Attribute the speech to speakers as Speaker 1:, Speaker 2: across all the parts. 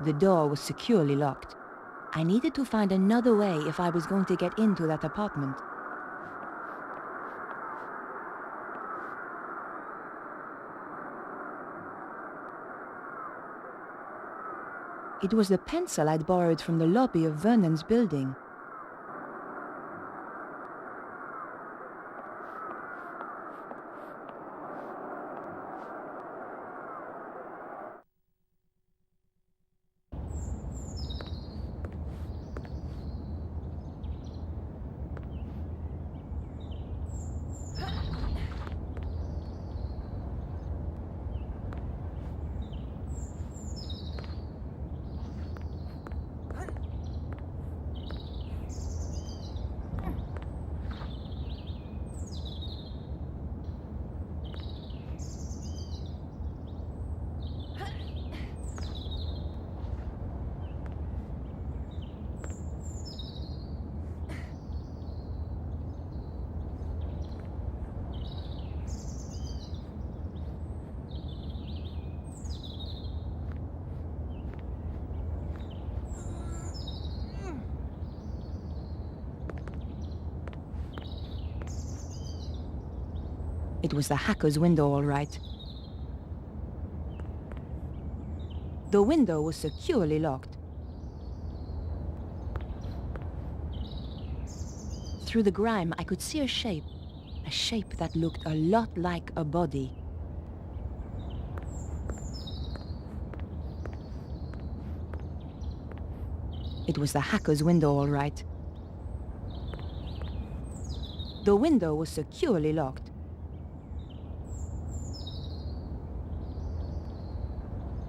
Speaker 1: The door was securely locked. I needed to find another way if I was going to get into that apartment. It was the pencil I'd borrowed from the lobby of Vernon's building. It was the hacker's window, all right. The window was securely locked. Through the grime, I could see a shape that looked a lot like a body. It was the hacker's window, all right. The window was securely locked.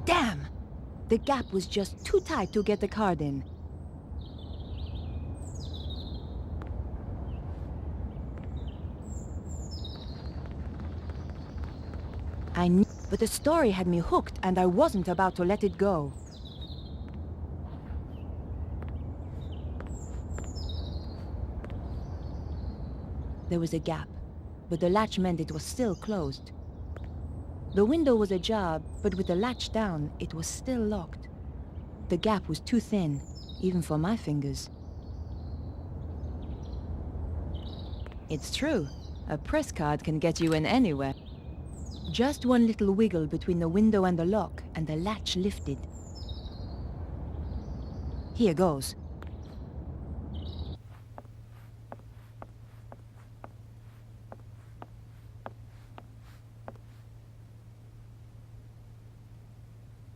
Speaker 1: Damn! The gap was just too tight to get the card in. I knew, but the story had me hooked and I wasn't about to let it go. There was a gap, but the latch meant it was still closed. The window was ajar, but with the latch down, it was still locked. The gap was too thin, even for my fingers. It's true, a press card can get you in anywhere. Just one little wiggle between the window and the lock, and the latch lifted. Here goes.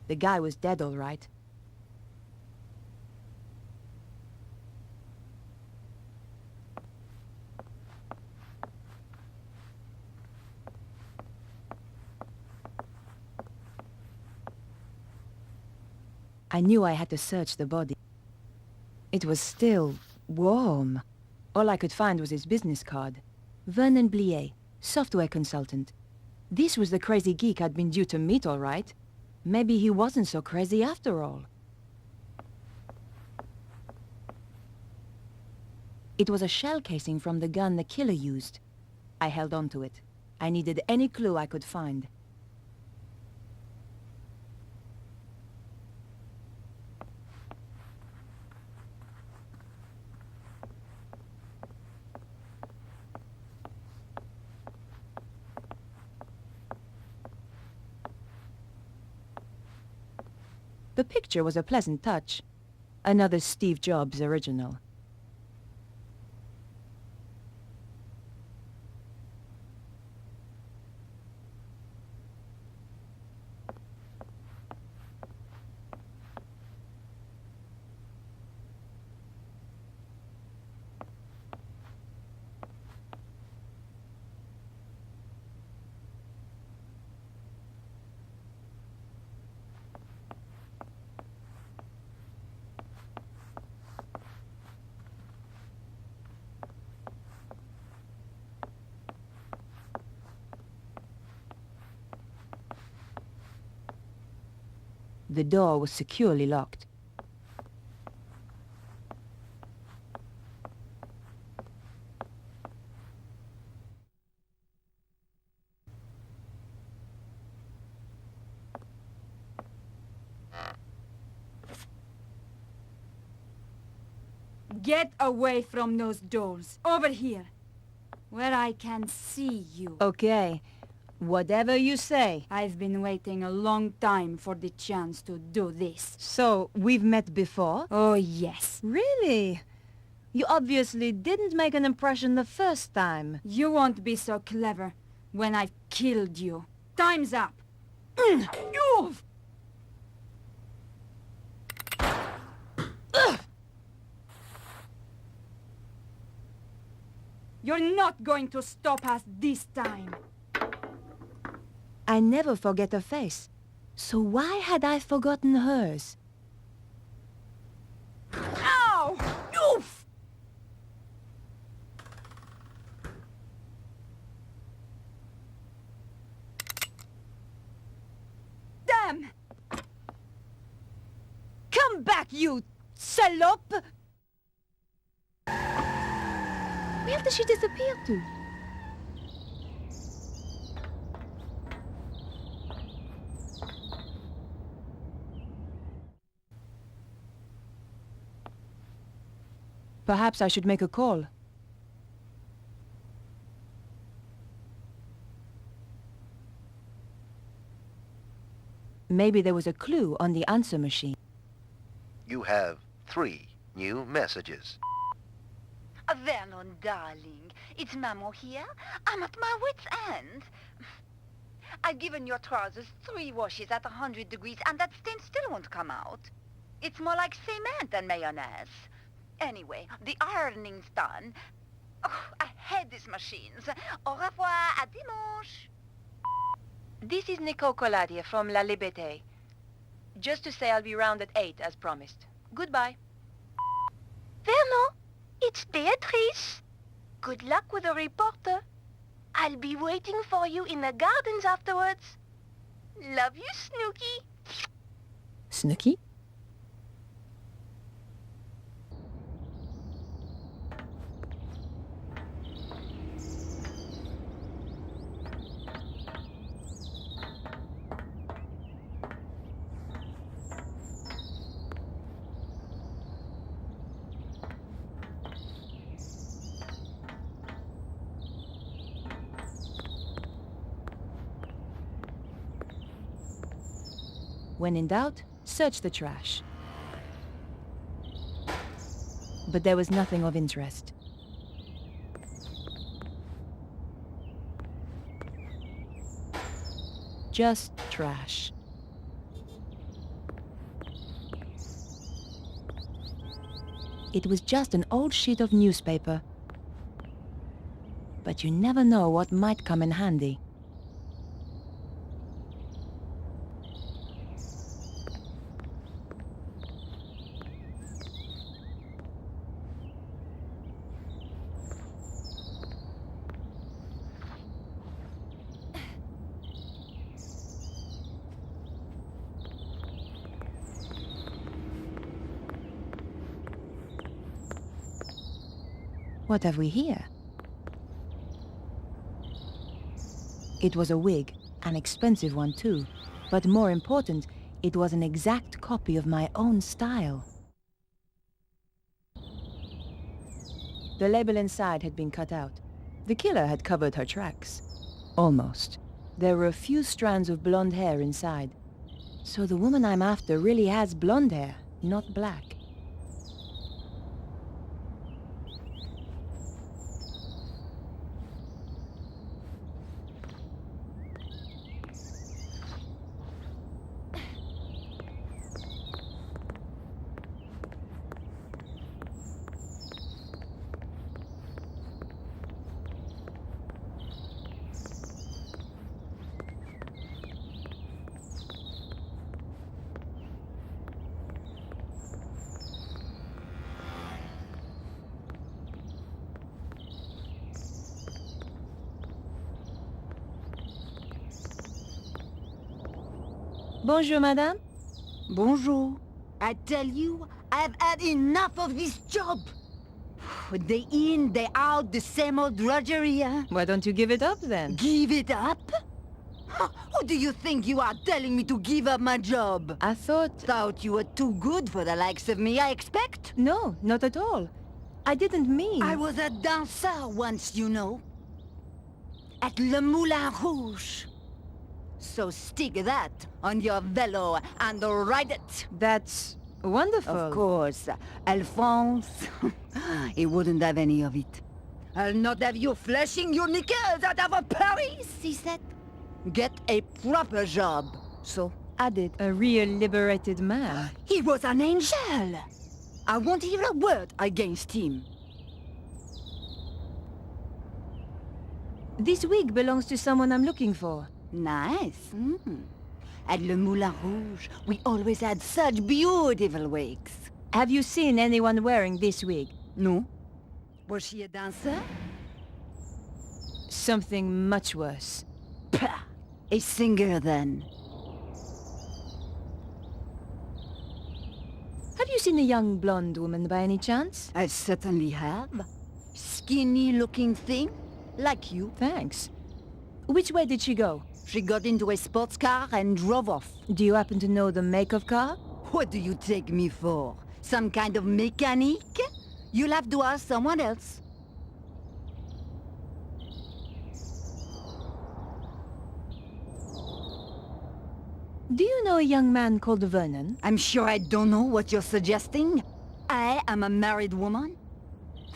Speaker 1: The guy was dead, all right. I knew I had to search the body. It was still warm. All I could find was his business card. Vernon Blier, software consultant. This was the crazy geek I'd been due to meet, all right. Maybe he wasn't so crazy after all. It was a shell casing from the gun the killer used. I held on to it. I needed any clue I could find. The picture was a pleasant touch. Another Steve Jobs original. The door was securely locked.
Speaker 2: Get away from those doors. Over here. Where I can see you.
Speaker 1: Okay. Whatever you say.
Speaker 2: I've been waiting a long time for the chance to do this.
Speaker 1: So, we've met before?
Speaker 2: Oh, yes.
Speaker 1: Really? You obviously didn't make an impression the first time.
Speaker 2: You won't be so clever when I've killed you. Time's up. Oof! You're not going to stop us this time.
Speaker 1: I never forget a face. So why had I forgotten hers?
Speaker 2: Ow! Oof! Damn!
Speaker 1: Come back, you salope! Where did she disappear to? Perhaps I should make a call. Maybe there was a clue on the answer machine.
Speaker 3: You have 3 new messages.
Speaker 4: Vernon, darling, it's Maman here. I'm at my wit's end. I've given your trousers 3 washes at 100 degrees, and that stain still won't come out. It's more like cement than mayonnaise. Anyway, the ironing's done. Oh, I hate these machines. Au revoir, à dimanche.
Speaker 5: This is Nicole from La Liberté. Just to say I'll be round at 8 as promised. Goodbye.
Speaker 4: Vernon, it's Beatrice. Good luck with the reporter. I'll be waiting for you in the gardens afterwards. Love you, Snooky.
Speaker 1: Snooky? When in doubt, search the trash. But there was nothing of interest. Just trash. It was just an old sheet of newspaper. But you never know what might come in handy. What have we here? It was a wig, an expensive one too. But more important, it was an exact copy of my own style. The label inside had been cut out. The killer had covered her tracks. Almost. There were a few strands of blonde hair inside. So the woman I'm after really has blonde hair, not black. Bonjour, madame.
Speaker 6: Bonjour. I tell you, I've had enough of this job. Day in, day out, the same old drudgery, huh?
Speaker 1: Why don't you give it up then?
Speaker 6: Give it up? Who do you think you are telling me to give up my job?
Speaker 1: I thought...
Speaker 6: Thought you were too good for the likes of me, I expect?
Speaker 1: No, not at all. I didn't mean...
Speaker 6: I was a dancer once, you know. At Le Moulin Rouge. So stick that on your velo and ride it.
Speaker 1: That's wonderful.
Speaker 6: Of course. Alphonse, he wouldn't have any of it. I'll not have you flashing your nickels out of Paris, he said. Get a proper job. So, I did.
Speaker 1: A real liberated man.
Speaker 6: He was an angel. I won't hear a word against him.
Speaker 1: This wig belongs to someone I'm looking for.
Speaker 6: Nice. At Le Moulin Rouge, we always had such beautiful wigs.
Speaker 1: Have you seen anyone wearing this wig?
Speaker 6: No? Was she a dancer?
Speaker 1: Something much worse.
Speaker 6: Pah! A singer, then.
Speaker 1: Have you seen a young blonde woman by any chance?
Speaker 6: I certainly have. Skinny-looking thing, like you.
Speaker 1: Thanks. Which way did she go?
Speaker 6: She got into a sports car and drove off.
Speaker 1: Do you happen to know the make of car?
Speaker 6: What do you take me for? Some kind of mechanic? You'll have to ask someone else.
Speaker 1: Do you know a young man called Vernon?
Speaker 6: I'm sure I don't know what you're suggesting. I am a married woman.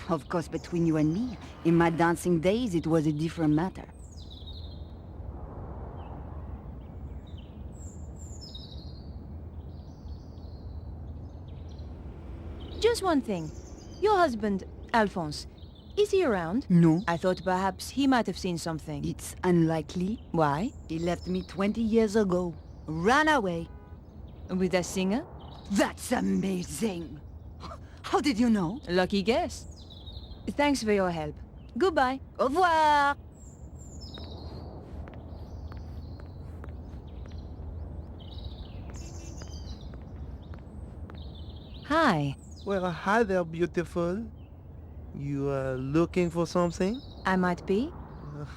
Speaker 6: Of course, between you and me, in my dancing days, it was a different matter.
Speaker 1: Just one thing. Your husband, Alphonse, is he around?
Speaker 6: No.
Speaker 1: I thought perhaps he might have seen something.
Speaker 6: It's unlikely.
Speaker 1: Why?
Speaker 6: He left me 20 years ago. Ran away.
Speaker 1: With a singer?
Speaker 6: That's amazing. How did you know?
Speaker 1: Lucky guess. Thanks for your help. Goodbye.
Speaker 6: Au revoir.
Speaker 1: Hi.
Speaker 7: Well, hi there, beautiful. You are looking for something?
Speaker 1: I might be.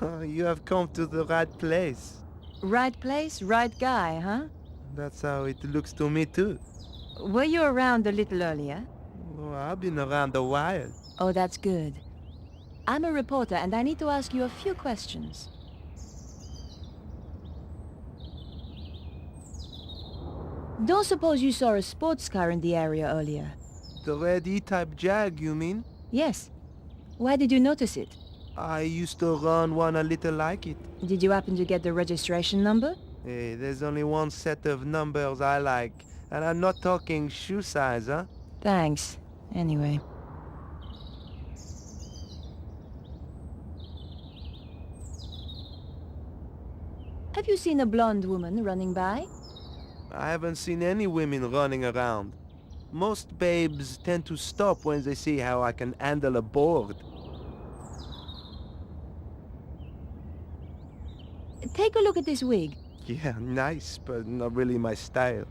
Speaker 7: You have come to the right place.
Speaker 1: Right place, right guy, huh?
Speaker 7: That's how it looks to me too.
Speaker 1: Were you around a little earlier?
Speaker 7: Oh, I've been around a while.
Speaker 1: Oh, that's good. I'm a reporter and I need to ask you a few questions. Don't suppose you saw a sports car in the area earlier?
Speaker 7: The red E-type Jag, you mean?
Speaker 1: Yes. Why did you notice it?
Speaker 7: I used to run one a little like it.
Speaker 1: Did you happen to get the registration number?
Speaker 7: Hey, there's only one set of numbers I like. And I'm not talking shoe size, huh?
Speaker 1: Thanks. Anyway. Have you seen a blonde woman running by?
Speaker 7: I haven't seen any women running around. Most babes tend to stop when they see how I can handle a board.
Speaker 1: Take a look at this wig.
Speaker 7: Yeah, nice, but not really my style.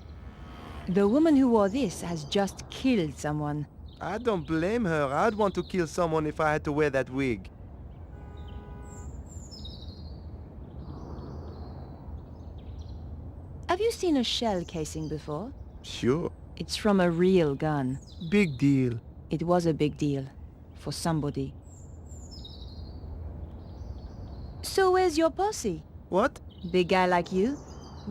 Speaker 1: The woman who wore this has just killed someone.
Speaker 7: I don't blame her. I'd want to kill someone if I had to wear that wig.
Speaker 1: Have you seen a shell casing before?
Speaker 7: Sure.
Speaker 1: It's from a real gun.
Speaker 7: Big deal.
Speaker 1: It was a big deal. For somebody. So where's your posse?
Speaker 7: What?
Speaker 1: Big guy like you?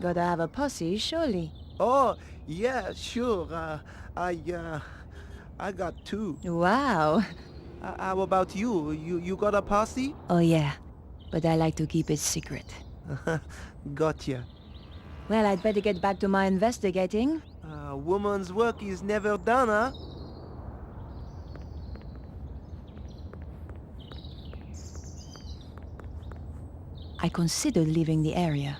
Speaker 1: Gotta have a posse, surely.
Speaker 7: Oh, yeah, sure. I got two.
Speaker 1: Wow.
Speaker 7: How about you? You got a posse?
Speaker 1: Oh yeah. But I like to keep it secret.
Speaker 7: Gotcha.
Speaker 1: Well, I'd better get back to my investigating.
Speaker 7: Woman's work is never done, huh?
Speaker 1: I considered leaving the area.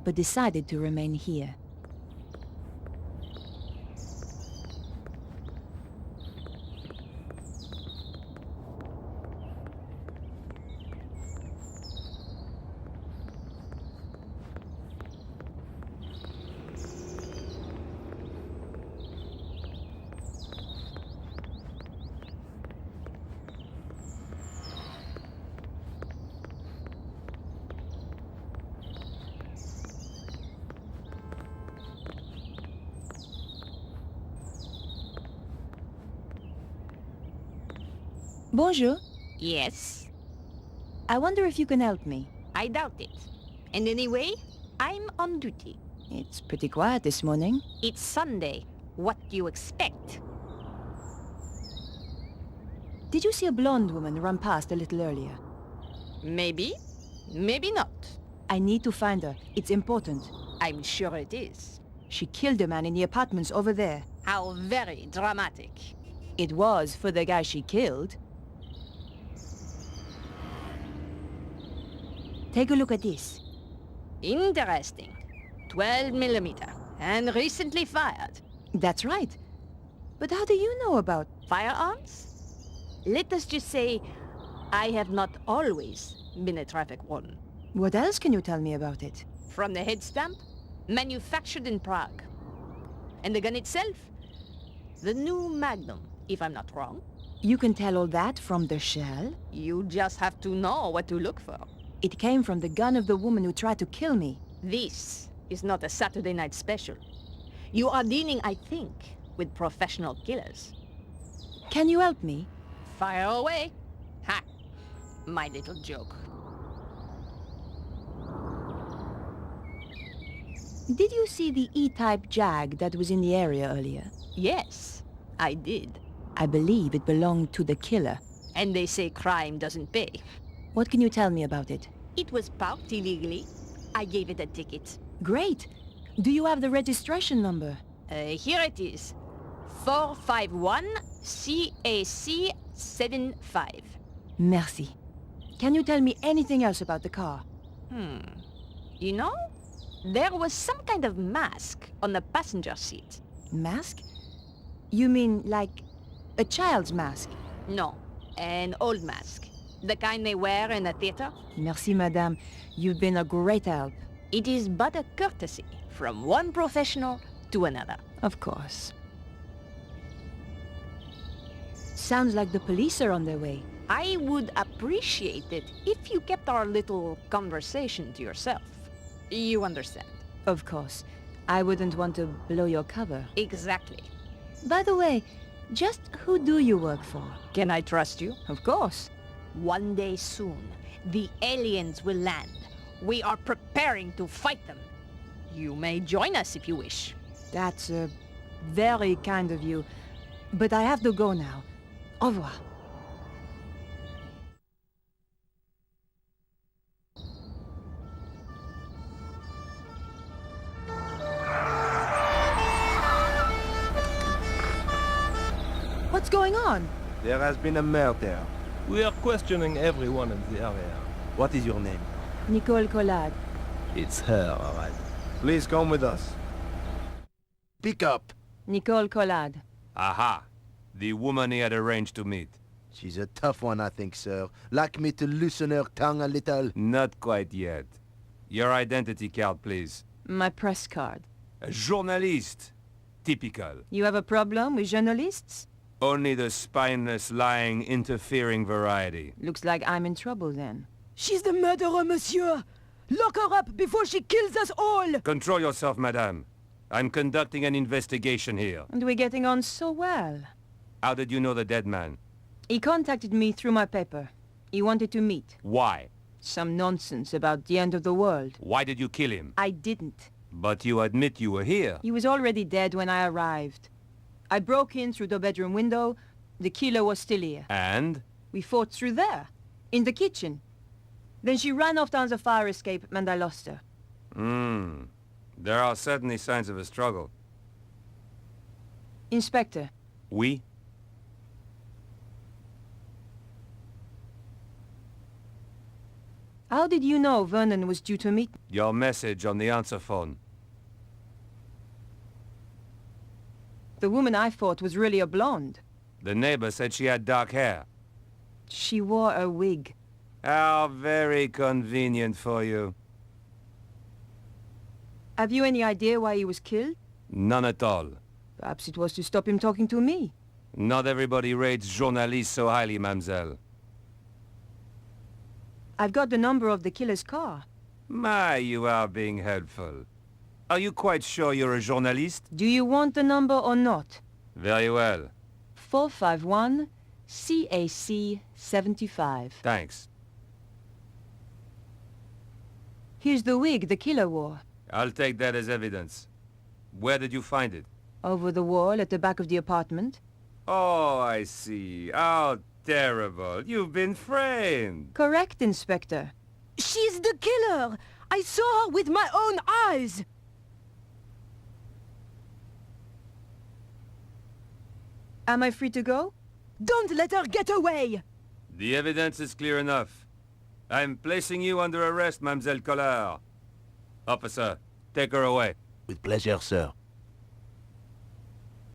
Speaker 1: But decided to remain here. Bonjour.
Speaker 8: Yes,
Speaker 1: I wonder if you can help me.
Speaker 8: I doubt it. And anyway, I'm on duty.
Speaker 1: It's pretty quiet this morning.
Speaker 8: It's Sunday. What do you expect?
Speaker 1: Did you see a blonde woman run past a little earlier?
Speaker 8: Maybe, maybe not.
Speaker 1: I need to find her. It's important.
Speaker 8: I'm sure it is.
Speaker 1: She killed a man in the apartments over there.
Speaker 8: How very dramatic.
Speaker 1: It was for the guy she killed. Take a look at this.
Speaker 8: Interesting. 12 millimeter. And recently fired.
Speaker 1: That's right. But how do you know about...
Speaker 8: Firearms? Let us just say, I have not always been a traffic warden.
Speaker 1: What else can you tell me about it?
Speaker 8: From the head stamp, manufactured in Prague. And the gun itself? The new Magnum, if I'm not wrong.
Speaker 1: You can tell all that from the shell?
Speaker 8: You just have to know what to look for.
Speaker 1: It came from the gun of the woman who tried to kill me.
Speaker 8: This is not a Saturday night special. You are dealing, I think, with professional killers.
Speaker 1: Can you help me?
Speaker 8: Fire away. Ha! My little joke.
Speaker 1: Did you see the E-type Jag that was in the area earlier?
Speaker 8: Yes, I did.
Speaker 1: I believe it belonged to the killer.
Speaker 8: And they say crime doesn't pay.
Speaker 1: What can you tell me about it?
Speaker 8: It was parked illegally. I gave it a ticket.
Speaker 1: Great! Do you have the registration number?
Speaker 8: Here it is. 451 CAC 75.
Speaker 1: Merci. Can you tell me anything else about the car?
Speaker 8: You know, there was some kind of mask on the passenger seat.
Speaker 1: Mask? You mean like a child's mask?
Speaker 8: No, an old mask. The kind they wear in a theater.
Speaker 1: Merci, madame. You've been a great help.
Speaker 8: It is but a courtesy from one professional to another.
Speaker 1: Of course. Sounds like the police are on their way.
Speaker 8: I would appreciate it if you kept our little conversation to yourself. You understand?
Speaker 1: Of course. I wouldn't want to blow your cover.
Speaker 8: Exactly.
Speaker 1: By the way, just who do you work for?
Speaker 8: Can I trust you?
Speaker 1: Of course.
Speaker 8: One day soon, the aliens will land. We are preparing to fight them. You may join us if you wish.
Speaker 1: That's very kind of you. But I have to go now. Au revoir. What's going on?
Speaker 7: There has been a murder.
Speaker 9: We are questioning everyone in the area.
Speaker 7: What is your name?
Speaker 1: Nicole Collard.
Speaker 9: It's her, all right.
Speaker 7: Please come with us. Speak up.
Speaker 1: Nicole Collard.
Speaker 10: Aha! The woman he had arranged to meet.
Speaker 3: She's a tough one, I think, sir. Like me to loosen her tongue a little.
Speaker 10: Not quite yet. Your identity card, please.
Speaker 1: My press card.
Speaker 10: A journalist. Typical.
Speaker 1: You have a problem with journalists?
Speaker 10: Only the spineless, lying, interfering variety.
Speaker 1: Looks like I'm in trouble then.
Speaker 6: She's the murderer, monsieur! Lock her up before she kills us all!
Speaker 10: Control yourself, madame. I'm conducting an investigation here.
Speaker 1: And we're getting on so well.
Speaker 10: How did you know the dead man?
Speaker 1: He contacted me through my paper. He wanted to meet.
Speaker 10: Why?
Speaker 1: Some nonsense about the end of the world.
Speaker 10: Why did you kill him?
Speaker 1: I didn't.
Speaker 10: But you admit you were here.
Speaker 1: He was already dead when I arrived. I broke in through the bedroom window. The killer was still here.
Speaker 10: And?
Speaker 1: We fought through there, in the kitchen. Then she ran off down the fire escape and I lost her.
Speaker 10: There are certainly signs of a struggle.
Speaker 1: Inspector.
Speaker 10: We?
Speaker 1: How did you know Vernon was due to meet me?
Speaker 10: Your message on the answer phone.
Speaker 1: The woman I fought was really a blonde.
Speaker 10: The neighbor said she had dark hair.
Speaker 1: She wore a wig.
Speaker 10: How very convenient for you.
Speaker 1: Have you any idea why he was killed?
Speaker 10: None at all.
Speaker 1: Perhaps it was to stop him talking to me.
Speaker 10: Not everybody rates journalists so highly, mademoiselle.
Speaker 1: I've got the number of the killer's car.
Speaker 10: My, you are being helpful. Are you quite sure you're a journalist?
Speaker 1: Do you want the number or not?
Speaker 10: Very well.
Speaker 1: 451 CAC 75.
Speaker 10: Thanks.
Speaker 1: Here's the wig the killer wore.
Speaker 10: I'll take that as evidence. Where did you find it?
Speaker 1: Over the wall at the back of the apartment.
Speaker 10: Oh, I see. How terrible. You've been framed.
Speaker 1: Correct, Inspector.
Speaker 6: She's the killer! I saw her with my own eyes!
Speaker 1: Am I free to go?
Speaker 6: Don't let her get away!
Speaker 10: The evidence is clear enough. I'm placing you under arrest, Mademoiselle Collard. Officer, take her away.
Speaker 3: With pleasure, sir.